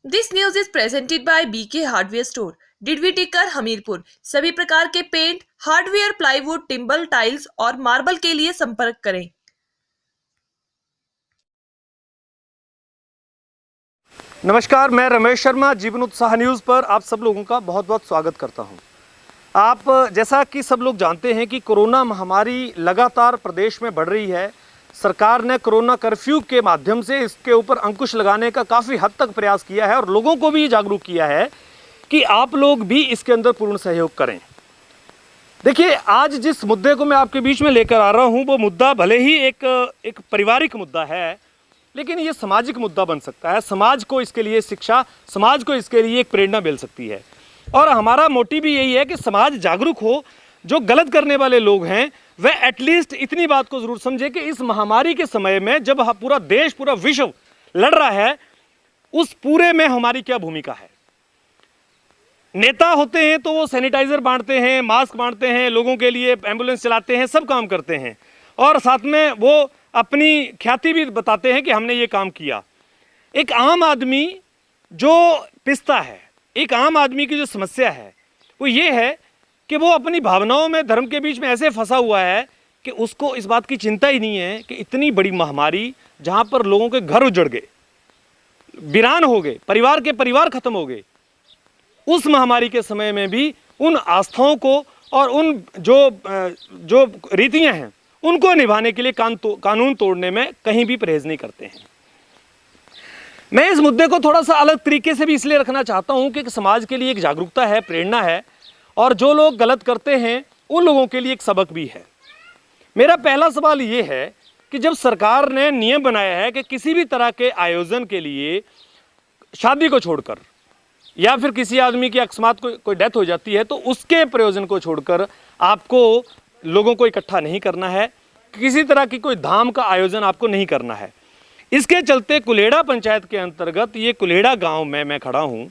This news is presented by BK hardware store, Didwi Tikkar, Hamirpur. सभी प्रकार के paint, hardware, plywood, timber, tiles और marble के लिए संपर्क करें। नमस्कार, मैं रमेश शर्मा जीवन उत्साह न्यूज़ पर आप सब लोगों का बहुत बहुत स्वागत करता हूं। आप जैसा कि सब लोग जानते हैं कि कोरोना महामारी लगातार प्रदेश में बढ़ रही है। सरकार ने कोरोना कर्फ्यू के माध्यम से इसके ऊपर अंकुश लगाने का काफ़ी हद तक प्रयास किया है और लोगों को भी जागरूक किया है कि आप लोग भी इसके अंदर पूर्ण सहयोग करें। देखिए, आज जिस मुद्दे को मैं आपके बीच में लेकर आ रहा हूं वो मुद्दा भले ही एक पारिवारिक मुद्दा है, लेकिन ये सामाजिक मुद्दा बन सकता है। समाज को इसके लिए शिक्षा, समाज को इसके लिए एक प्रेरणा मिल सकती है। और हमारा मोटिव भी यही है कि समाज जागरूक हो। जो गलत करने वाले लोग हैं वह एटलीस्ट इतनी बात को ज़रूर समझे कि इस महामारी के समय में जब पूरा देश, पूरा विश्व लड़ रहा है, उस पूरे में हमारी क्या भूमिका है। नेता होते हैं तो वो सैनिटाइज़र बांटते हैं, मास्क बांटते हैं, लोगों के लिए एम्बुलेंस चलाते हैं, सब काम करते हैं और साथ में वो अपनी ख्याति भी बताते हैं कि हमने ये काम किया। एक आम आदमी जो पिसता है, एक आम आदमी की जो समस्या है वो ये है कि वो अपनी भावनाओं में, धर्म के बीच में ऐसे फंसा हुआ है कि उसको इस बात की चिंता ही नहीं है कि इतनी बड़ी महामारी जहाँ पर लोगों के घर उजड़ गए, वीरान हो गए, परिवार के परिवार खत्म हो गए, उस महामारी के समय में भी उन आस्थाओं को और उन जो रीतियाँ हैं उनको निभाने के लिए कानून तोड़ने में कहीं भी परहेज नहीं करते हैं। मैं इस मुद्दे को थोड़ा सा अलग तरीके से भी इसलिए रखना चाहता हूं कि समाज के लिए एक जागरूकता है, प्रेरणा है और जो लोग गलत करते हैं उन लोगों के लिए एक सबक भी है। मेरा पहला सवाल ये है कि जब सरकार ने नियम बनाया है कि किसी भी तरह के आयोजन के लिए शादी को छोड़कर या फिर किसी आदमी की अकस्मात कोई डेथ हो जाती है तो उसके प्रयोजन को छोड़कर आपको लोगों को इकट्ठा नहीं करना है, किसी तरह की कोई धाम का आयोजन आपको नहीं करना है। इसके चलते कुलेड़ा पंचायत के अंतर्गत ये कुलेड़ा गांव में मैं खड़ा हूं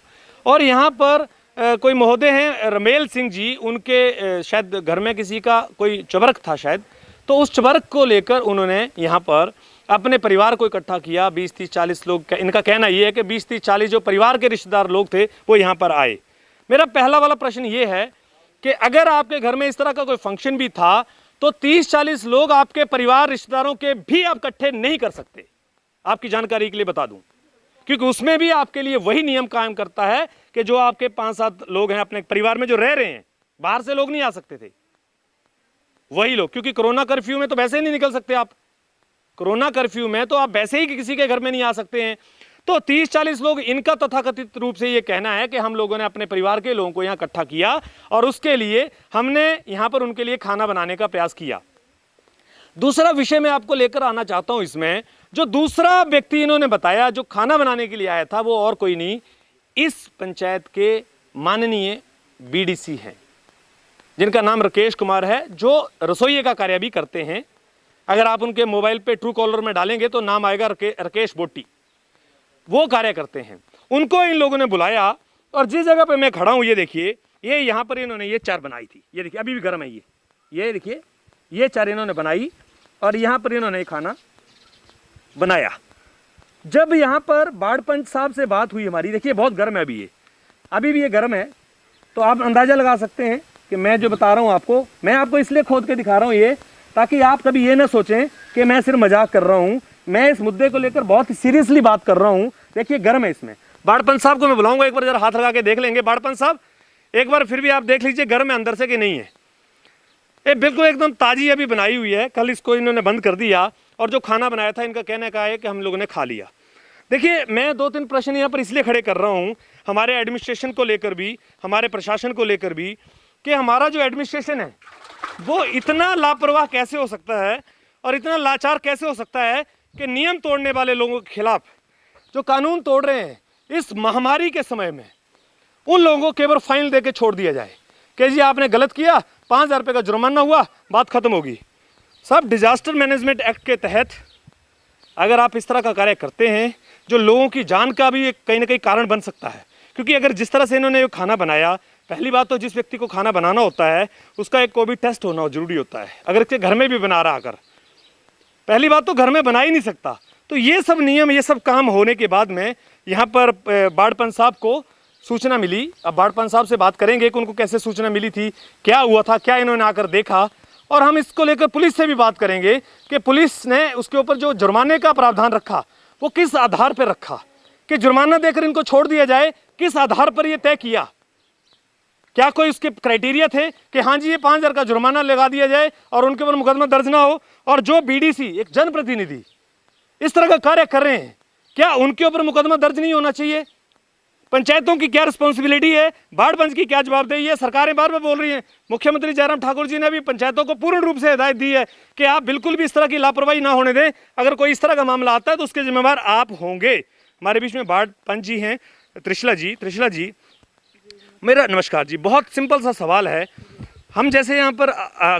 और यहाँ पर कोई महोदय हैं रमेल सिंह जी, उनके शायद घर में किसी का कोई चबरक था शायद, तो उस चबरक को लेकर उन्होंने यहाँ पर अपने परिवार को इकट्ठा किया। 20-30-40 लोग, इनका कहना ये है कि 20-30-40 जो परिवार के रिश्तेदार लोग थे वो यहाँ पर आए। मेरा पहला वाला प्रश्न ये है कि अगर आपके घर में इस तरह का कोई फंक्शन भी था तो 30-40 लोग आपके परिवार रिश्तेदारों के भी आप इकट्ठे नहीं कर सकते। आपकी जानकारी के लिए बता दूं, क्योंकि उसमें भी आपके लिए वही नियम कायम करता है कि जो आपके 5-7 लोग हैं अपने परिवार में जो रह रहे हैं, बाहर से लोग नहीं आ सकते थे, वही लोग, क्योंकि कोरोना कर्फ्यू में तो वैसे ही नहीं निकल सकते आप। कोरोना कर्फ्यू में तो आप वैसे ही किसी के घर में नहीं आ सकते हैं। तो 30-40 लोग, इनका तथाकथित रूप से ये कहना है कि हम लोगों ने अपने परिवार के लोगों को यहाँ इकट्ठा किया और उसके लिए हमने यहाँ पर उनके लिए खाना बनाने का प्रयास किया। दूसरा विषय मैं आपको लेकर आना चाहता हूँ इसमें, जो दूसरा व्यक्ति इन्होंने बताया जो खाना बनाने के लिए आया था वो और कोई नहीं, इस पंचायत के माननीय बीडीसी हैं जिनका नाम राकेश कुमार है, जो रसोई का कार्य भी करते हैं। अगर आप उनके मोबाइल पे ट्रू कॉलर में डालेंगे तो नाम आएगा राकेश बोटी, वो कार्य करते हैं। उनको इन लोगों ने बुलाया और जिस जगह पे मैं खड़ा हूँ ये देखिए, ये यहाँ पर इन्होंने ये चार बनाई थी, ये देखिए अभी भी गर्म है ये देखिए ये चार इन्होंने बनाई और यहाँ पर इन्होंने खाना बनाया। जब यहाँ पर बाढ़ पंच साहब से बात हुई हमारी, देखिए बहुत गर्म है अभी भी ये गर्म है, तो आप अंदाज़ा लगा सकते हैं कि मैं जो बता रहा हूँ आपको, मैं आपको इसलिए खोद के दिखा रहा हूँ ये, ताकि आप कभी ये ना सोचें कि मैं सिर्फ मजाक कर रहा हूँ। मैं इस मुद्दे को लेकर बहुत ही सीरियसली बात कर रहा हूँ। देखिए गर्म है इसमें। बाढ़ पंच साहब को मैं बुलाऊंगा, एक बार जरा हाथ लगा के देख लेंगे। बाढ़ पंच साहब एक बार फिर भी आप देख लीजिए गर्म है अंदर से कि नहीं है। ये बिल्कुल एकदम ताज़ी अभी बनाई हुई है, कल इसको इन्होंने बंद कर दिया और जो खाना बनाया था इनका कहने का है कि हम लोगों ने खा लिया। देखिए मैं 2-3 प्रश्न यहाँ पर इसलिए खड़े कर रहा हूँ हमारे एडमिनिस्ट्रेशन को लेकर भी, हमारे प्रशासन को लेकर भी, कि हमारा जो एडमिनिस्ट्रेशन है वो इतना लापरवाह कैसे हो सकता है और इतना लाचार कैसे हो सकता है कि नियम तोड़ने वाले लोगों के खिलाफ, जो कानून तोड़ रहे हैं इस महामारी के समय में, उन लोगों को केवल फाइन दे के छोड़ दिया जाए कि जी आपने गलत किया, 5,000 रुपये का जुर्माना हुआ, बात खत्म होगी। सब डिजास्टर मैनेजमेंट एक्ट के तहत अगर आप इस तरह का कार्य करते हैं जो लोगों की जान का भी कहीं ना कहीं कारण बन सकता है, क्योंकि अगर जिस तरह से इन्होंने खाना बनाया, पहली बात तो जिस व्यक्ति को खाना बनाना होता है उसका एक कोविड टेस्ट होना जरूरी होता है। अगर इसके घर में भी बना रहा, अगर पहली बात तो घर में बना ही नहीं सकता तो ये सब नियम, ये सब काम होने के बाद में यहाँ पर बाढ़ साहब को सूचना मिली। अब बाढ़ साहब से बात करेंगे कि उनको कैसे सूचना मिली थी, क्या हुआ था, क्या इन्होंने आकर देखा, और हम इसको लेकर पुलिस से भी बात करेंगे कि पुलिस ने उसके ऊपर जो जुर्माने का प्रावधान रखा वो किस आधार पर रखा, कि जुर्माना देकर इनको छोड़ दिया जाए, किस आधार पर ये तय किया। क्या कोई उसके क्राइटेरिया थे कि हाँ जी ये 5,000 का जुर्माना लगा दिया जाए और उनके ऊपर मुकदमा दर्ज ना हो? और जो बीडीसी एक जनप्रतिनिधि इस तरह का कार्य कर रहे हैं, क्या उनके ऊपर मुकदमा दर्ज नहीं होना चाहिए? पंचायतों की क्या रिस्पॉन्सिबिलिटी है, बाढ़ पंच की क्या जवाबदेही है? सरकारें बार बार बोल रही हैं। मुख्यमंत्री जयराम ठाकुर जी ने भी पंचायतों को पूर्ण रूप से हिदायत दी है कि आप बिल्कुल भी इस तरह की लापरवाही ना होने दें। अगर कोई इस तरह का मामला आता है तो उसके जिम्मेवार आप होंगे। हमारे बीच में बाढ़ पंच जी हैं, त्रिशला जी, मेरा नमस्कार जी। बहुत सिंपल सा सवाल है। हम जैसे यहाँ पर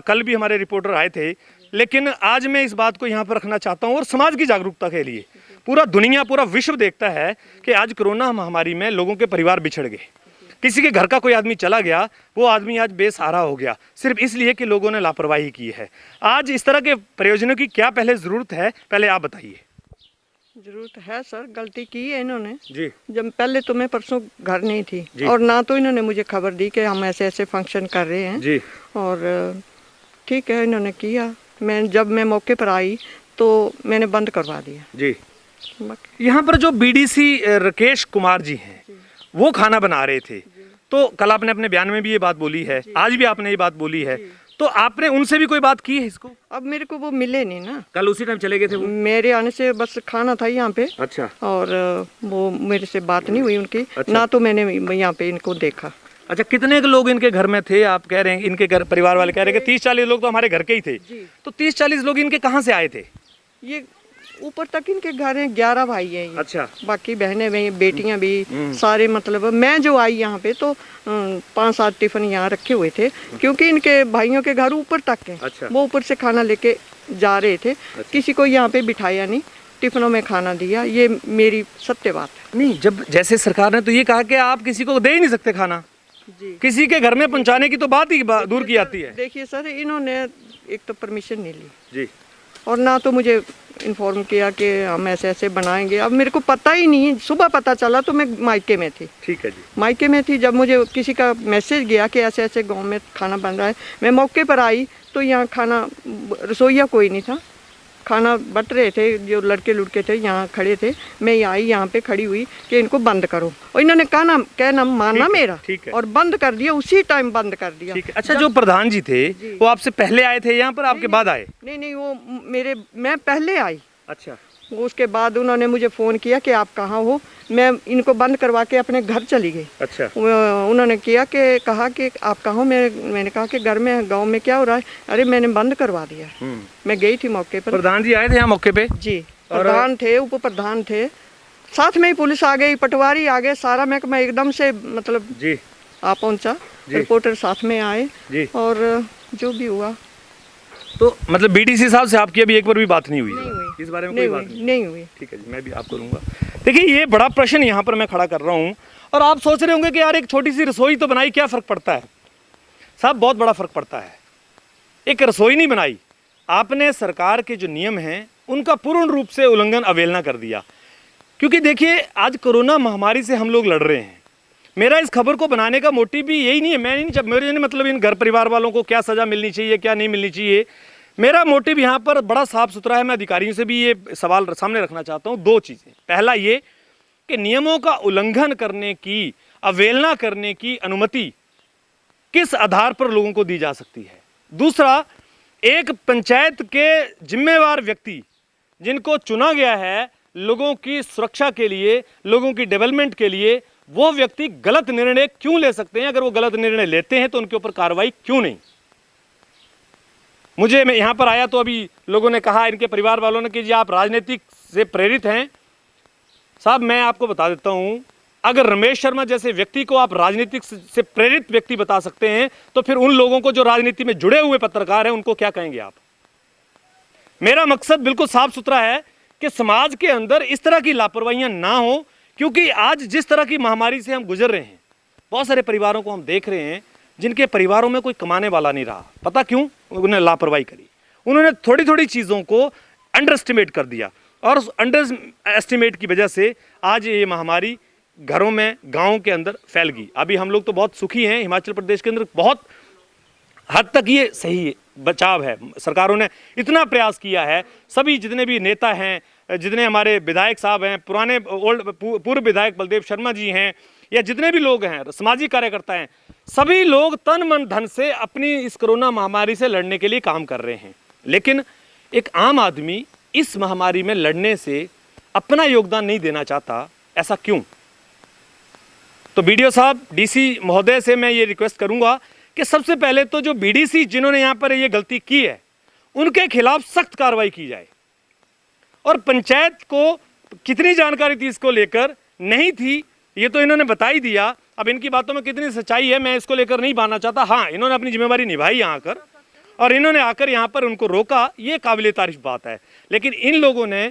कल भी हमारे रिपोर्टर आए थे, लेकिन आज मैं इस बात को यहाँ पर रखना चाहता हूँ और समाज की जागरूकता के लिए। पूरा दुनिया, पूरा विश्व देखता है कि आज कोरोना महामारी में लोगों के परिवार बिछड़ गए। किसी के घर का कोई आदमी चला गया, वो आदमी आज बेसहारा हो गया, सिर्फ इसलिए कि लोगों ने लापरवाही की है। आज इस तरह के प्रयोजनों की क्या पहले ज़रूरत है, पहले आप बताइए। जरूरत है सर, गलती की है इन्होंने जी। जब पहले तो मैं परसों घर नहीं थी और ना तो इन्होंने मुझे खबर दी कि हम ऐसे ऐसे फंक्शन कर रहे हैं जी। और ठीक है इन्होंने किया। जब मैं मौके पर आई तो मैंने बंद करवा दिया जी। यहाँ पर जो बीडीसी राकेश कुमार जी हैं, वो खाना बना रहे थे, तो कल आपने अपने बयान में भी ये बात बोली है, आज भी आपने ये बात बोली है, तो आपने उनसे भी कोई बात की है इसको? अब मेरे को वो मिले नहीं ना, कल उसी टाइम चले गए थे वो? मेरे आने से बस खाना था यहाँ पे। अच्छा। और वो मेरे से बात नहीं हुई उनकी। अच्छा। ना तो मैंने यहाँ पे इनको देखा। अच्छा, कितने लोग इनके घर में थे? आप कह रहे हैं इनके घर परिवार वाले कह रहे हैं कि 30-40 लोग तो हमारे घर के ही थे। तो 30-40 लोग इनके कहाँ से आए थे? ये ऊपर तक इनके घर हैं, 11 भाई हैं ये। अच्छा। बाकी बहनें भी, बेटियां भी, सारे मतलब मैं जो आई यहाँ पे तो 5-7 टिफिन यहाँ रखे हुए थे, क्योंकि इनके भाइयों के घर ऊपर तक है। अच्छा। वो ऊपर से खाना लेके जा रहे थे। अच्छा। किसी को यहाँ पे बिठाया नहीं, टिफिनों में खाना दिया, ये मेरी सत्य बात है। नहीं, जब जैसे सरकार ने तो ये कहा कि आप किसी को दे ही नहीं सकते खाना जी, किसी के घर में पहुंचाने की तो बात ही दूर की आती है। देखिए सर, इन्होंने एक तो परमिशन नहीं ली जी, और ना तो मुझे इन्फॉर्म किया कि हम ऐसे ऐसे बनाएंगे। अब मेरे को पता ही नहीं, सुबह पता चला तो मैं मायके में थी। ठीक है जी। मायके में थी, जब मुझे किसी का मैसेज गया कि ऐसे ऐसे गांव में खाना बन रहा है, मैं मौके पर आई तो यहाँ खाना, रसोईया कोई नहीं था, खाना बट रहे थे, जो लड़के लुड़के थे यहाँ खड़े थे। मैं आई यहाँ पे खड़ी हुई कि इनको बंद करो, और इन्होंने कहना माना मेरा और बंद कर दिया, उसी टाइम बंद कर दिया। अच्छा, जो प्रधान जी थे वो आपसे पहले आए थे यहाँ पर, आपके बाद आए? नहीं, वो मैं पहले आई। अच्छा। उसके बाद उन्होंने मुझे फ़ोन किया कि आप कहाँ हो। मैं इनको बंद करवा के अपने घर चली गई। अच्छा। उन्होंने कहा कि आप कहाँ हो। मैंने कहा कि घर में, गांव में क्या हो रहा है? अरे मैंने बंद करवा दिया। मैं गई थी मौके पर। प्रधान जी आए थे यहाँ मौके पे? जी, प्रधान थे, उप प्रधान थे, साथ में ही पुलिस आ गई, पटवारी आ गए, सारा महकमा एकदम से मतलब जी आ पहुँचा, रिपोर्टर साथ में आए जी, और जो भी हुआ। तो मतलब बीडीसी साहब से आपकी अभी एक बार भी बात नहीं हुई? इस बारे में कोई बात नहीं हुई। ठीक है जी, मैं भी आपको लूँगा। देखिए, ये बड़ा प्रश्न यहाँ पर मैं खड़ा कर रहा हूँ, और आप सोच रहे होंगे कि यार एक छोटी सी रसोई तो बनाई, क्या फ़र्क पड़ता है? साहब, बहुत बड़ा फ़र्क पड़ता है। एक रसोई नहीं बनाई, आपने सरकार के जो नियम हैं उनका पूर्ण रूप से उल्लंघन, अवहेलना कर दिया। क्योंकि देखिए, आज कोरोना महामारी से हम लोग लड़ रहे हैं। मेरा इस खबर को बनाने का मोटिव भी यही नहीं है, मैं नहीं, जब मेरे मतलब इन घर परिवार वालों को क्या सज़ा मिलनी चाहिए, क्या नहीं मिलनी चाहिए, मेरा मोटिव यहाँ पर बड़ा साफ सुथरा है। मैं अधिकारियों से भी ये सवाल सामने रखना चाहता हूँ। दो चीज़ें, पहला ये कि नियमों का उल्लंघन करने की, अवहेलना करने की अनुमति किस आधार पर लोगों को दी जा सकती है। दूसरा, एक पंचायत के जिम्मेवार व्यक्ति जिनको चुना गया है लोगों की सुरक्षा के लिए, लोगों की डेवलपमेंट के लिए, वो व्यक्ति गलत निर्णय क्यों ले सकते हैं? अगर वो गलत निर्णय लेते हैं तो उनके ऊपर कार्रवाई क्यों नहीं? मैं यहाँ पर आया तो अभी लोगों ने कहा, इनके परिवार वालों ने, कि जी आप राजनीतिक से प्रेरित हैं। साहब, मैं आपको बता देता हूँ, अगर रमेश शर्मा जैसे व्यक्ति को आप राजनीतिक से प्रेरित व्यक्ति बता सकते हैं, तो फिर उन लोगों को जो राजनीति में जुड़े हुए पत्रकार हैं उनको क्या कहेंगे आप? मेरा मकसद बिल्कुल साफ सुथरा है कि समाज के अंदर इस तरह की लापरवाहियां ना हो, क्योंकि आज जिस तरह की महामारी से हम गुजर रहे हैं, बहुत सारे परिवारों को हम देख रहे हैं जिनके परिवारों में कोई कमाने वाला नहीं रहा। पता क्यों? उन्होंने लापरवाही करी, उन्होंने थोड़ी थोड़ी चीज़ों को अंडर एस्टिमेट कर दिया। और उस अंडर एस्टिमेट की वजह से आज ये महामारी घरों में, गाँव के अंदर फैल गई। अभी हम लोग तो बहुत सुखी हैं, हिमाचल प्रदेश के अंदर बहुत हद तक ये सही बचाव है। सरकारों ने इतना प्रयास किया है, सभी जितने भी नेता हैं, जितने हमारे विधायक साहब हैं, पुराने पूर्व विधायक बलदेव शर्मा जी हैं, या जितने भी लोग हैं, सामाजिक कार्यकर्ता हैं, सभी लोग तन मन धन से अपनी इस कोरोना महामारी से लड़ने के लिए काम कर रहे हैं। लेकिन एक आम आदमी इस महामारी में लड़ने से अपना योगदान नहीं देना चाहता, ऐसा क्यों? तो बीडीओ साहब, डीसी महोदय से मैं ये रिक्वेस्ट करूंगा कि सबसे पहले तो जो बीडीसी जिन्होंने यहाँ पर ये गलती की है, उनके खिलाफ सख्त कार्रवाई की जाए। और पंचायत को कितनी जानकारी थी इसको लेकर, नहीं थी, ये तो इन्होंने बता ही दिया। अब इनकी बातों में कितनी सच्चाई है मैं इसको लेकर नहीं मानना चाहता। हाँ, इन्होंने अपनी जिम्मेवारी निभाई यहाँ आकर, और इन्होंने आकर यहाँ पर उनको रोका, ये काबिले तारीफ बात है। लेकिन इन लोगों ने,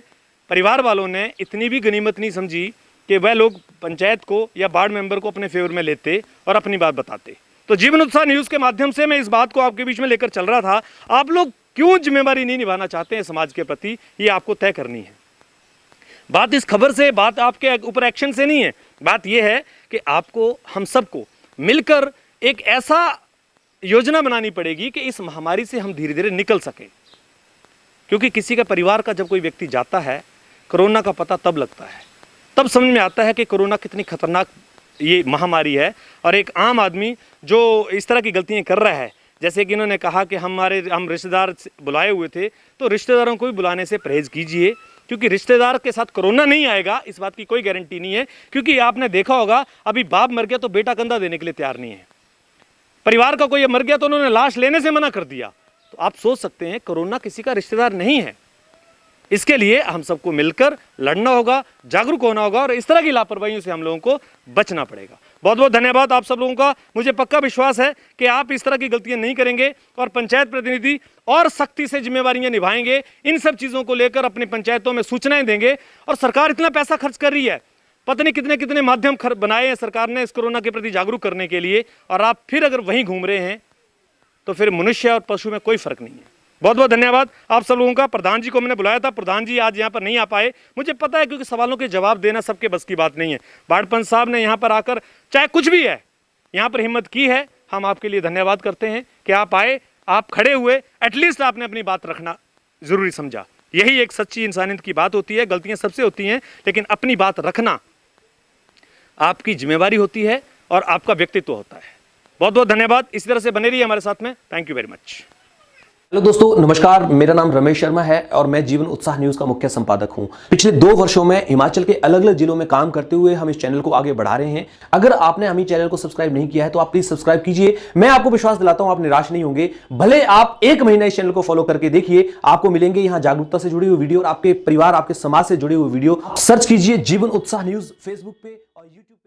परिवार वालों ने इतनी भी गनीमत नहीं समझी कि वह लोग पंचायत को या वार्ड मेंबर को अपने फेवर में लेते और अपनी बात बताते। तो जीवन उत्साह न्यूज़ के माध्यम से मैं इस बात को आपके बीच में लेकर चल रहा था। आप लोग क्यों जिम्मेवारी नहीं निभाना चाहते हैं समाज के प्रति, ये आपको तय करनी है। बात इस खबर से, बात आपके ऊपर एक्शन से नहीं है, बात यह है कि आपको, हम सबको मिलकर एक ऐसा योजना बनानी पड़ेगी कि इस महामारी से हम धीरे धीरे निकल सकें। क्योंकि किसी का परिवार का जब कोई व्यक्ति जाता है, कोरोना का पता तब लगता है, तब समझ में आता है कि कोरोना कितनी खतरनाक ये महामारी है। और एक आम आदमी जो इस तरह की गलतियां कर रहा है, जैसे कि इन्होंने कहा कि हम रिश्तेदार बुलाए हुए थे, तो रिश्तेदारों को भी बुलाने से परहेज कीजिए, क्योंकि रिश्तेदार के साथ कोरोना नहीं आएगा इस बात की कोई गारंटी नहीं है। क्योंकि आपने देखा होगा, अभी बाप मर गया तो बेटा कंधा देने के लिए तैयार नहीं है। परिवार का कोई मर गया तो उन्होंने लाश लेने से मना कर दिया। तो आप सोच सकते हैं कोरोना किसी का रिश्तेदार नहीं है। इसके लिए हम सबको मिलकर लड़ना होगा, जागरूक होना होगा, और इस तरह की लापरवाहियों से हम लोगों को बचना पड़ेगा। बहुत बहुत धन्यवाद आप सब लोगों का। मुझे पक्का विश्वास है कि आप इस तरह की गलतियां नहीं करेंगे और पंचायत प्रतिनिधि और सख्ती से जिम्मेवारियां निभाएंगे। इन सब चीज़ों को लेकर अपनी पंचायतों में सूचनाएं देंगे। और सरकार इतना पैसा खर्च कर रही है, पता नहीं कितने कितने माध्यम बनाए हैं सरकार ने इस कोरोना के प्रति जागरूक करने के लिए, और आप फिर अगर वहीं घूम रहे हैं तो फिर मनुष्य और पशु में कोई फर्क नहीं है। बहुत बहुत धन्यवाद आप सब लोगों का। प्रधान जी को मैंने बुलाया था, प्रधान जी आज यहाँ पर नहीं आ पाए, मुझे पता है, क्योंकि सवालों के जवाब देना सबके बस की बात नहीं है। वार्ड पंच साहब ने यहाँ पर आकर, चाहे कुछ भी है, यहाँ पर हिम्मत की है। हम आपके लिए धन्यवाद करते हैं कि आप आए, आप खड़े हुए, एटलीस्ट आपने अपनी बात रखना जरूरी समझा। यही एक सच्ची इंसानियत की बात होती है। गलतियाँ सबसे होती हैं, लेकिन अपनी बात रखना आपकी जिम्मेवारी होती है और आपका व्यक्तित्व होता है। बहुत बहुत धन्यवाद। इसी तरह से बने रहिए हमारे साथ में। Thank you very much. Hello दोस्तों, नमस्कार। मेरा नाम रमेश शर्मा है और मैं जीवन उत्साह न्यूज का मुख्य संपादक हूं। पिछले 2 वर्षों में हिमाचल के अलग अलग जिलों में काम करते हुए हम इस चैनल को आगे बढ़ा रहे हैं। अगर आपने हमें चैनल को सब्सक्राइब नहीं किया है तो आप प्लीज सब्सक्राइब कीजिए। मैं आपको विश्वास दिलाता हूं, आप निराश नहीं होंगे। भले आप 1 महीना इस चैनल को फॉलो करके देखिए, आपको मिलेंगे यहाँ जागरूकता से जुड़ी हुई वीडियो और आपके परिवार, आपके समाज से जुड़े हुए वीडियो। सर्च कीजिए जीवन उत्साह न्यूज फेसबुक पे और यूट्यूब।